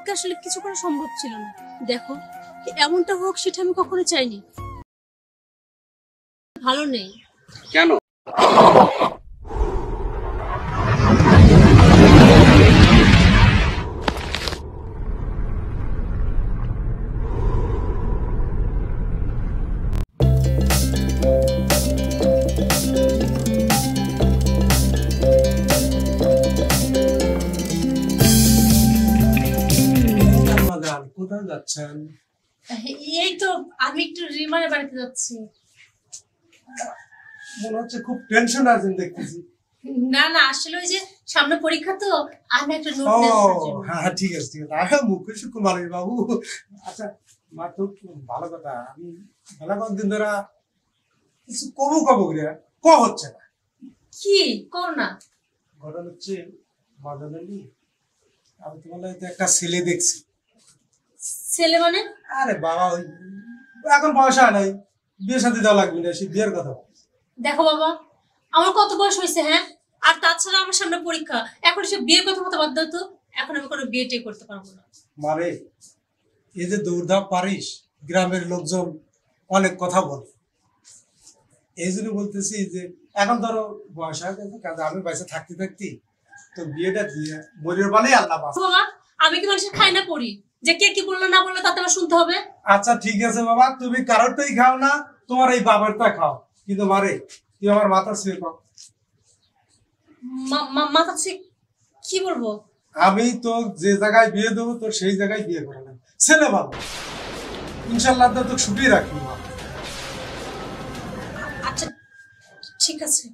পক্ষে আসলে কিছু করা সম্ভব ছিল না। দেখো, এমনটা হোক সেটা আমি কখনো চাইনি। ভালো নেই। কেন? কোথায় যাচ্ছেন? এই তো আমি একটু রিমার বাড়িতে যাচ্ছি। মনে হচ্ছে খুব টেনশন আছেন দেখতেছি। না না, আসলে ওই যে সামনে পরীক্ষা তো, আমি একটা নোট ও নেওয়ার জন্য। হ্যাঁ ঠিক আছে ঠিক আছে। আরে মুখে সুকুমার বাবু। আচ্ছা মা তো ভালো কথা, আমি মেলা কয়েকদিন ধরে কিছু কবু কবু করে হচ্ছে না। কি কর না? ঘটনা হচ্ছে মাদানি, আমি তোমার লাগে একটা ছেলে দেখছি। ছেলে মানে? আরে বাবা ওই এখন বয়স হয় নাই, বিয়ে শাদী দেওয়া লাগবে না, সে বিয়ের কথা। দেখো বাবা, আমার কত বয়স হয়েছে, হ্যাঁ? আর তাছাড়া আমার সামনে পরীক্ষা, এখন সে বিয়ের কথা বলতে বাধ্য তো। এখন আমি কোনো বিয়ে টিয়ে করতে পারবো না। মানে এই যে দৌড়ধাপ পারিস, গ্রামের লোকজন অনেক কথা বলে, এই জন্য বলতেছি যে এখন ধরো বয়স হয়ে গেছে, কাজে আমি বাইসে থাকতে থাকতে তো বিয়েটা দিয়ে মরির বানে আল্লাহ বাঁচায়। বাবা, আমি কি মানুষের খাই না পড়ি যে কে কি বললো না বললো তাতে আমার শুনতে হবে? আচ্ছা ঠিক আছে বাবা, তুমি কারোরটাই খাও না, তোমার এই বাবারটা খাও, কিন্তু মারে তুই আমার মাথা ছুঁয়ে পাও। মাথা ঠিক কি বলবো? আমি তো যে জায়গায় বিয়ে দেবো তোর সেই জায়গায় বিয়ে করালাম, ছেলে ভালো, ইনশাল্লাহ তো সুখী রাখি। আচ্ছা ঠিক আছে।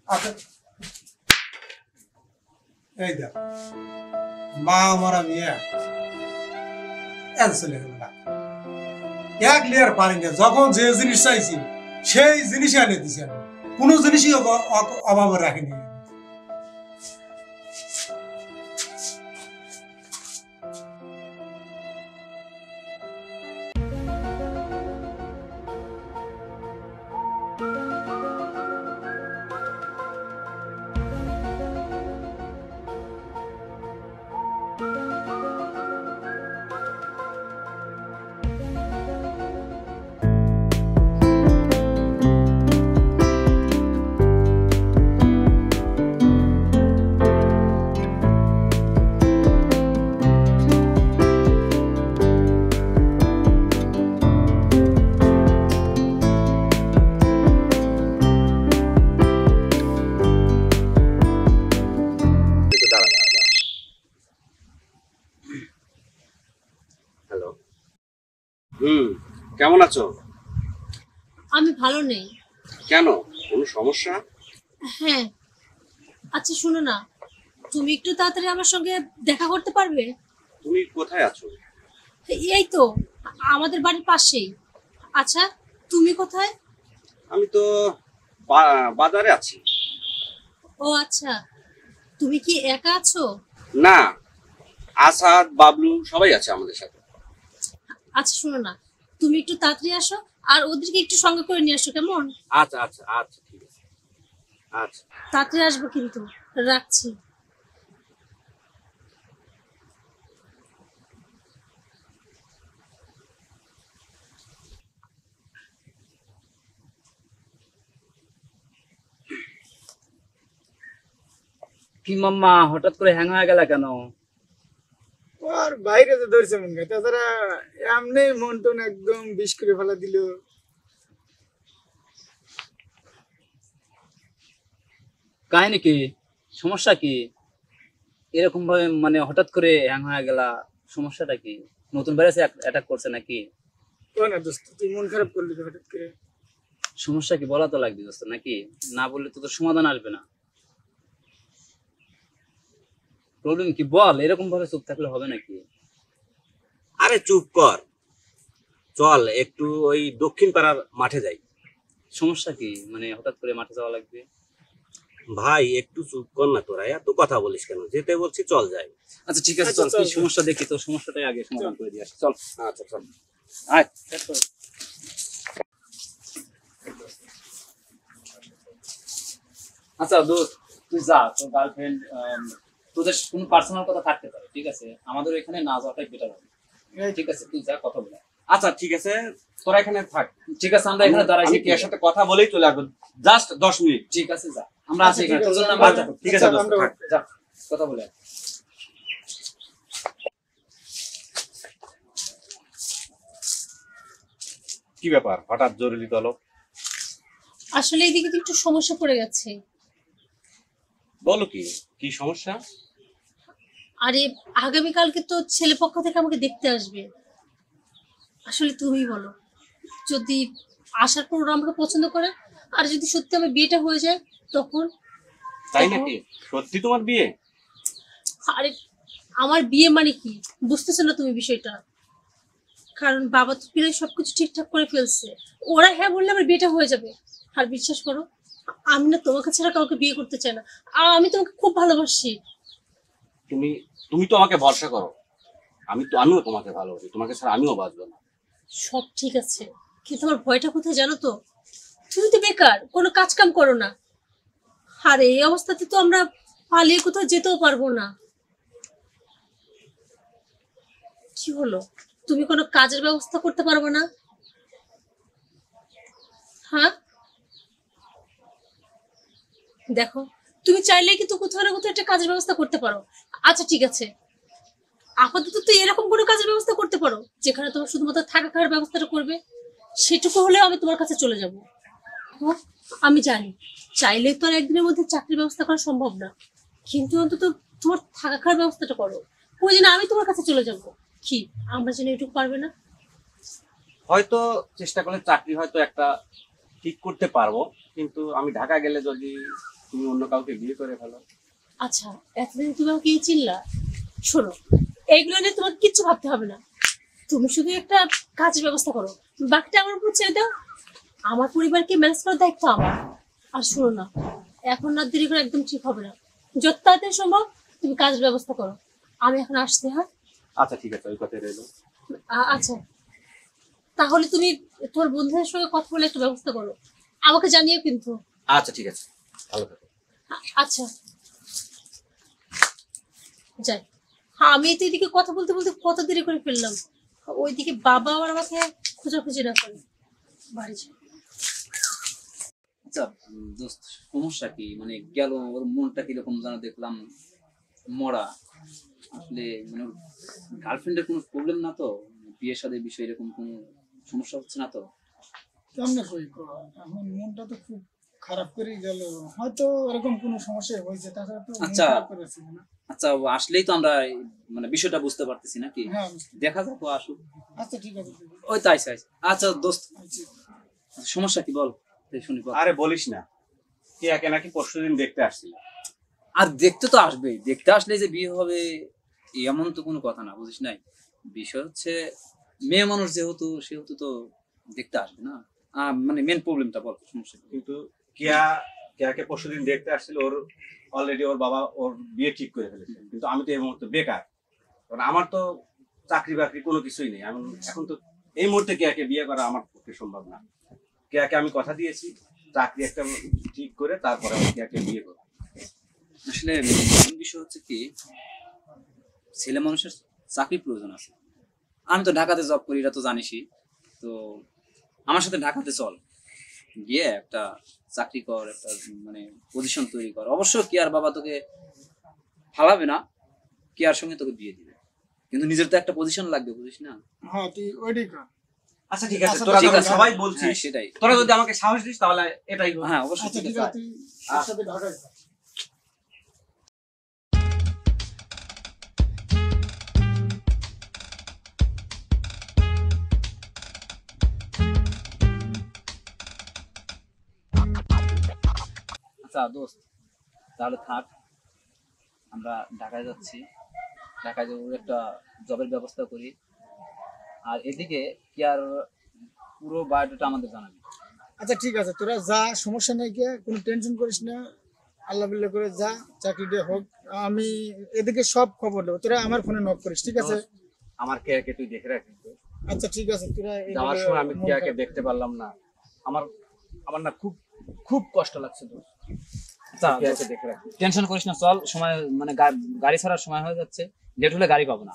আচ্ছা এই দেখ, মা আমার মেয়ে চলে গেল না, এক লেয়ার পানি না, যখন যে জিনিস চাইছি সেই জিনিসই এনে দিছি, আমি কোনো জিনিসই অভাবে রাখিনি। হ্যালো। কেমন আছো? আমি ভালো নেই। কেন, কোনো সমস্যা? হ্যাঁ, আচ্ছা শোনো না, তুমি একটু তাড়াতাড়ি আমার সঙ্গে দেখা করতে পারবে? তুমি কোথায় আছো? এই তো আমাদের বাড়ির পাশেই। আচ্ছা তুমি কোথায়? আমি তো বাজারে আছি। ও আচ্ছা, তুমি কি একা আছো? না, আসাদ বাবলু সবাই আছে আমাদের সাথে। আচ্ছা শোনো না, তুমি একটু তাড়াতাড়ি আসো, আর ওদেরকে একটু সঙ্গে করে নিয়ে আসো, কেমন? আচ্ছা আচ্ছা আচ্ছা ঠিক আছে। আচ্ছা তাড়াতাড়ি আসবো কিন্তু, রাখছি। কি মাম্মা হঠাৎ করে হ্যাং হয়ে গেল কেন? আর বাইরে তো ধরছে মন খায়, তাছাড়া এমনি মন টন একদম বিষ করে ফেলা দিল। কাহিনী কি, সমস্যা কি? এরকম ভাবে মানে হঠাৎ করে হ্যাং হয়ে গেলা, সমস্যাটা কি? নতুন ভাইরাস অ্যাটাক করছে নাকি? ও না দোস্ত, তুই মন খারাপ করলি তো হঠাৎ করে। সমস্যা কি বলা তো লাগবে দোস্ত, নাকি? না বললে তো তোর সমাধান আসবে না। প্রবলেম কি বল, এরকম ভাবে চুপ থাকলে হবে নাকি? আরে চুপ কর, চল একটু ওই দক্ষিণ পাড়ার মাঠে যাই। সমস্যা কি, মানে হঠাৎ করে মাঠে যাওয়া লাগবে? ভাই একটু চুপ কর না, তোরা এত কথা বলিস কেন? যেতে বলছি চল যাই। আচ্ছা ঠিক আছে, আচ্ছা, চল। কি চল। সমস্যা দেখি, তো সমস্যাটাই আগে সমাধান করে দিয়ে আসি, চল। আচ্ছা চল। আয়। আচ্ছা দোস্ত, তুই যা, তোর গার্লফ্রেন্ড তোদের কোনো পার্সোনাল কথা থাকতে পারে, ঠিক আছে, আমাদের এখানে না যাওয়াটাই বেটার হবে। এই ঠিক আছে, তুই যা কথা বলে। আচ্ছা ঠিক আছে, তোরা এখানে থাক। ঠিক আছে, আমরা এখানে দাঁড়াইছি, আমি কেয়ার সাথে কথা বলেই চলে আসবো, জাস্ট 10 মিনিট। ঠিক আছে, যা, আমরা আছি এখানে, তোর জন্য আমরা আচ্ছা, ঠিক আছে দোস্ত, থাক। যা কথা বলে আয়। কি ব্যাপার, হঠাৎ জরুরি তলব? আসলে এইদিকে তো একটু সমস্যা পড়ে গেছে। বলো কি কি সমস্যা? আরে আগামীকালকে তো ছেলে পক্ষ থেকে আমাকে দেখতে আসবে। আসলে তুমি বলো, যদি আসার পর ওরা আমাকে পছন্দ করে, আর যদি সত্যি আমার বিয়েটা হয়ে যায় তখন? তাই নাকি? সত্যি তোমার বিয়ে? আরে আমার বিয়ে মানে কি, বুঝতেছো না তুমি বিষয়টা? কারণ বাবা তো প্রায় সবকিছু ঠিকঠাক করে ফেলছে, ওরা হ্যাঁ বললে আমার বিয়েটা হয়ে যাবে। আর বিশ্বাস করো, আমি না তোমাকে ছাড়া কাউকে বিয়ে করতে চাই না, আর আমি তোমাকে খুব ভালোবাসি। তুমি তুমি তো আমাকে ভরসা করো, আমিও তোমাকে ভালোবাসি, তোমাকে ছাড়া আমিও বাঁচবো না। সব ঠিক আছে, কিন্তু আমার ভয়টা কোথায় জানো তো? তুমি তো বেকার, কোনো কাজ কাম করো না, আর এই অবস্থাতে তো আমরা পালিয়ে কোথাও যেতেও পারবো না। কি হলো, তুমি কোনো কাজের ব্যবস্থা করতে পারবো না? হ্যাঁ দেখো, তুমি চাইলে কিন্তু কোথাও না কোথাও একটা কাজের ব্যবস্থা করতে পারো। আচ্ছা ঠিক আছে, আপাতত তো এরকম কোনো কাজের ব্যবস্থা করতে পারো যেখানে তোমার শুধুমাত্র থাকা খাওয়ার ব্যবস্থাটা করবে, সেটুকু হলেও আমি তোমার কাছে চলে যাব। আমি জানি চাইলে তো আর একদিনের মধ্যে চাকরির ব্যবস্থা করা সম্ভব না, কিন্তু অন্তত তোমার থাকা খাওয়ার ব্যবস্থাটা করো, ওই জন্য আমি তোমার কাছে চলে যাব। কি আমরা যেন এটুকু পারবে না? হয়তো চেষ্টা করলে চাকরি হয়তো একটা ঠিক করতে পারবো, কিন্তু আমি ঢাকা গেলে যদি তুমি অন্য কাউকে বিয়ে করে ফেলো। আচ্ছা এতদিন তুমি আমাকে এই চিল্লা, শোনো, এইগুলো নিয়ে তোমাকে কিচ্ছু ভাবতে হবে না। তুমি শুধু একটা কাজের ব্যবস্থা করো, বাকিটা আমার উপর ছেড়ে দাও। আমার পরিবারকে ম্যানেজ করার দায়িত্ব আমার। আর শোনো না, এখন না দেরি করে একদম ঠিক হবে না, যত তাড়াতাড়ি সম্ভব তুমি কাজের ব্যবস্থা করো। আমি এখন আসতে, হ্যাঁ? আচ্ছা ঠিক আছে, ওই কথাই রইলো। আচ্ছা তাহলে তুমি তোমার বন্ধুদের সঙ্গে কথা বলে একটা ব্যবস্থা করো, আমাকে জানিও কিন্তু। আচ্ছা ঠিক আছে, ভালো থাকো। আচ্ছা যাই। হ্যাঁ আমি তো এদিকে কথা বলতে বলতে কত দেরি করে ফেললাম, ওইদিকে বাবা আবার আমাকে খোঁজাখুঁজি না করে। বাড়ি যাই। আচ্ছা দোস্ত, সমস্যা কি, মানে গেল ওর মনটা কিরকম যেন দেখলাম মরা। আসলে মানে গার্লফ্রেন্ডের কোনো প্রবলেম না তো, বিয়ের সাথে বিষয়ে এরকম কোনো সমস্যা হচ্ছে না তো? কেমনে কই কো, এখন মনটা তো খুব খারাপ করে গেল, হয়তো এরকম কোনো সমস্যা হয়েছে, তাছাড়া তো মন আচ্ছা। খারাপ করে আছে না। আচ্ছা ও আসলেই তো আমরা মানে বিষয়টা বুঝতে পারতেছি নাকি, হ্যাঁ বুঝতে- দেখা যাক ও আসুক। আচ্ছা ঠিক আছে, ঠিক আছে। ওই তাই চাই। আচ্ছা দোস্ত, আচ্ছা। সমস্যা কি বল, তাই শুনি বল। আরে বলিস না, কে একে নাকি পরশুদিন দেখতে আসছিল। আর দেখতে তো আসবেই, দেখতে আসলে যে বিয়ে হবে এমন তো কোনো কথা না, বুঝিস নাই? বিষয় হচ্ছে মেয়ে মানুষ যেহেতু, সেহেতু তো দেখতে আসবে না। মানে মেন প্রবলেমটা বল, সমস্যা কি? কিন্তু কেয়াকে পরশুদিন দেখতে আসছিল, ওর অলরেডি ওর বাবা ওর বিয়ে ঠিক করে ফেলেছে, কিন্তু আমি তো এই মুহূর্তে বেকার, কারণ আমার তো চাকরি বাকরি কোনো কিছুই নেই। আমি এখন তো এই মুহূর্তে কেয়াকে বিয়ে করা আমার পক্ষে সম্ভব না। কেয়াকে আমি কথা দিয়েছি, চাকরি একটা ঠিক করে তারপরে আমি কেয়াকে বিয়ে করবো। আসলে মেন বিষয় হচ্ছে কি, ছেলে মানুষের চাকরি প্রয়োজন আছে। আমি তো ঢাকাতে জব করি, এটা তো জানিসই। তো আমার সাথে ঢাকাতে চল, গিয়ে একটা চাকরি কর, একটা মানে পজিশন তৈরি কর। অবশ্য কেয়ার বাবা তোকে ফালাবে না, কেয়ার সঙ্গে তোকে বিয়ে দিবে, কিন্তু নিজের তো একটা পজিশন লাগবে, বুঝিস না? হ্যাঁ তুই ওইটাই কর। আচ্ছা ঠিক আছে, আচ্ছা, তোরা ঠিক যখন আছে। সবাই হ্যাঁ, বলছিস, সেটাই। তোরা যদি আমাকে সাহস দিস তাহলে এটাই হবে। হ্যাঁ অবশ্যই, আচ্ছা ঠিক ঠিক আছে। আছে, তুই ওর সাথে ঢাকায় যা। আচ্ছা দোস্ত, তাহলে থাক, আমরা ঢাকায় যাচ্ছি। ঢাকায় যে ওর একটা জবের ব্যবস্থা করি, আর এদিকে কেয়ার পুরো বায়োডাটা আমাদের জানাবি। আচ্ছা ঠিক আছে, তোরা যা, সমস্যা নেই, কে কোনো টেনশন করিস না, আল্লাহ বিল্লাহ করে যা, চাকরিটা হোক। আমি এদিকে সব খবর দেবো, তোরা আমার ফোনে নক করিস, ঠিক আছে? আমার কেয়াকে তুই দেখে রাখিস তো। আচ্ছা ঠিক আছে, তোরা যাওয়ার এইভাবে সময় আমি মন কেয়াকে খারাপ দেখতে পারলাম না, আমার আমার না খুব খুব কষ্ট লাগছে তো। আচ্ছা কেয়াকে দেখে রাখি। টেনশন করিস না, চল, সময় মানে গাড়ি ছাড়ার সময় হয়ে যাচ্ছে, লেট হলে গাড়ি পাবো না।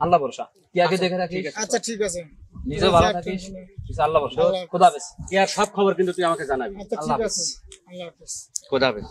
আল্লাহ ভরসা, কিয়াকে দেখে রাখিস, আচ্ছা ঠিক আছে, নিজেও ভালো যাক, থাকিস, টেনশন নেই। আল্লাহ ভরসা। আল্লাহ খোদা হাফেজ। কেয়ার সব খবর কিন্তু তুই আমাকে জানাবি। আচ্ছা আল্লাহ ঠিক হাফেজ। আছে, আল্লাহ হাফেজ। খোদা হাফেজ।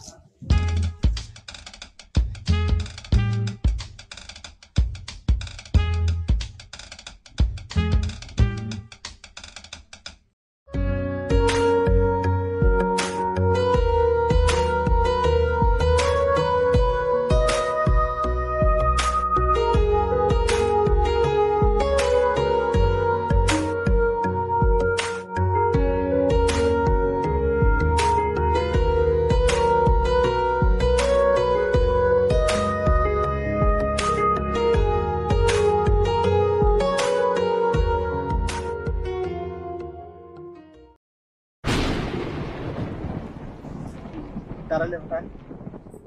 দাঁড়ালে ওটাই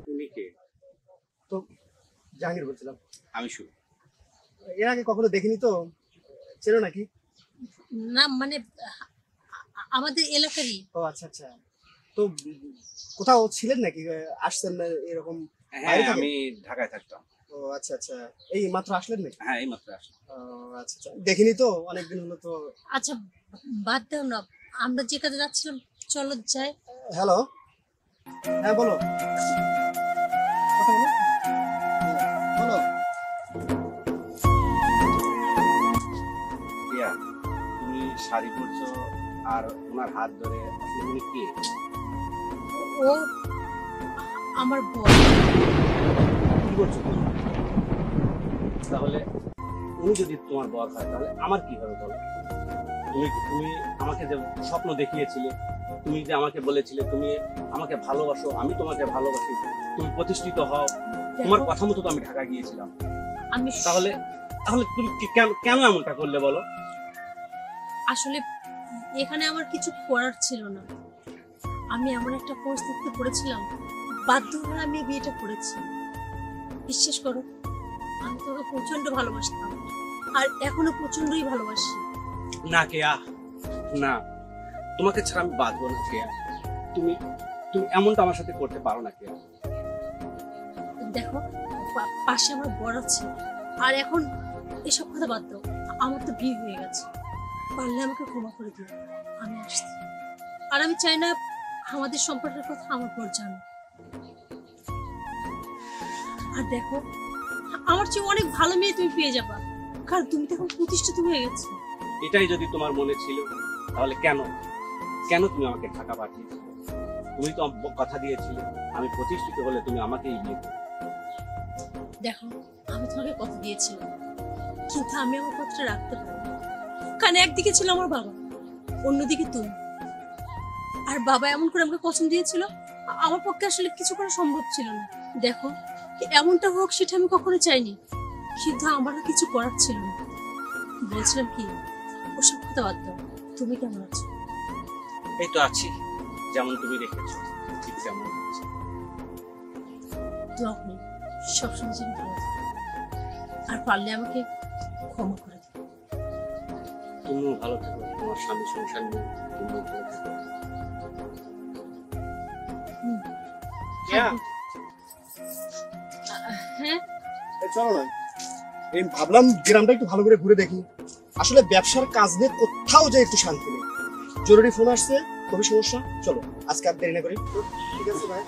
তুমি কে? তো জাহাঙ্গীর বলছিলাম, আমি শুভ। এর আগে কখনো দেখিনি তো, চেনো নাকি? না মানে আমাদের এলাকারই। ও আচ্ছা আচ্ছা, তো কোথাও ছিলেন নাকি, আসছেন না এরকম? হ্যাঁ, বাইরে থাকেন? আমি ঢাকায় থাকতাম। ও আচ্ছা আচ্ছা, এই মাত্র আসলেন নাকি? হ্যাঁ, এই মাত্র আসলাম। ও আচ্ছা আচ্ছা, দেখিনি তো, অনেকদিন হলো তো। আচ্ছা বাদ দাও না, আমরা যে কাজে যাচ্ছিলাম চলো যাই। হ্যালো, হ্যাঁ বলো, কথা বলো। বলো। কেয়া, তুমি শাড়ি পরছো আর ওনার হাত ধরে, আসলে উনি কে? ও আমার বর। কি করছো তুমি? তাহলে উনি যদি তোমার বর হয় তাহলে আমার কি হবে বলো? তুমি তুমি আমাকে যে স্বপ্ন দেখিয়েছিলে, তুমি যে আমাকে বলেছিলে তুমি আমাকে ভালোবাসো, আমি তোমাকে ভালোবাসি, তুমি প্রতিষ্ঠিত হও, তোমার দেখো, কথা মতো তো আমি ঢাকা গিয়েছিলাম। আমি তাহলে তাহলে তুমি কেন কেন এমনটা করলে বলো? আসলে এখানে আমার কিছু করার ছিল না। আমি এমন একটা পরিস্থিতিতে পড়েছিলাম, বাধ্য হয়ে আমি এই বিয়েটা করেছি। বিশ্বাস করো, আমি তোকে প্রচন্ড ভালোবাসতাম আর এখনো প্রচন্ডই ভালোবাসি। না কেয়া, না, তোমাকে ছাড়া আমি বাঁচবো না কেয়া। তুমি তুমি এমনটা আমার সাথে করতে পারো না কেয়া। দেখো, পাশে আমার বর আছে, আর এখন এসব কথা বাদ দাও, আমার তো বিয়ে হয়ে গেছে। পারলে আমাকে ক্ষমা করে দিও, আমি আসছি। আর আমি চাই না আমাদের সম্পর্কের কথা আমার বর জানে। আর দেখো, আমার চেয়ে অনেক ভালো মেয়ে তুমি পেয়ে যাবা, কারণ তুমি তো এখন প্রতিষ্ঠিত হয়ে গেছে। এটাই যদি তোমার মনে ছিল তাহলে কেন কেন তুমি আমাকে ঢাকা পাঠিয়েছিলে? তুমি তো কথা দিয়েছিলে আমি প্রতিষ্ঠিত হলে তুমি আমাকেই বিয়ে করবে। দেখো, আমি তোমাকে কথা দিয়েছিলাম, কিন্তু আমি আমার কথাটা রাখতে পারিনি। কারণ একদিকে ছিল আমার বাবা, অন্যদিকে তুমি। আর বাবা এমন করে আমাকে পছন্দ দিয়েছিল, আমার পক্ষে আসলে কিছু করা সম্ভব ছিল না। দেখো, এমনটা হোক সেটা আমি কখনো চাইনি, কিন্তু আমারও কিছু করার ছিল না। বলছিলাম কি, ওসব কথা বাদ দাও, তুমি কেমন আছো? এই তো আছি, যেমন তুমি রেখেছো ঠিক তেমন আছি। দোয়া করি সবসময় যেন ভালো থাকো, আর পারলে আমাকে ক্ষমা করে দিও। তুমিও ভালো থাকো, তোমার স্বামী সংসার নিয়ে তুমিও ভালো থাকো। হুম। কেয়া? হ্যাঁ, এই চলো না, এই ভাবলাম গ্রামটা একটু ভালো করে ঘুরে দেখি। আসলে ব্যবসার কাজ নিয়ে কোথাও যে একটু শান্তি নেই। জরুরি ফোন আসছে, খুবই সমস্যা। চলো আজকে আর দেরি না করি। ঠিক আছে ভাই।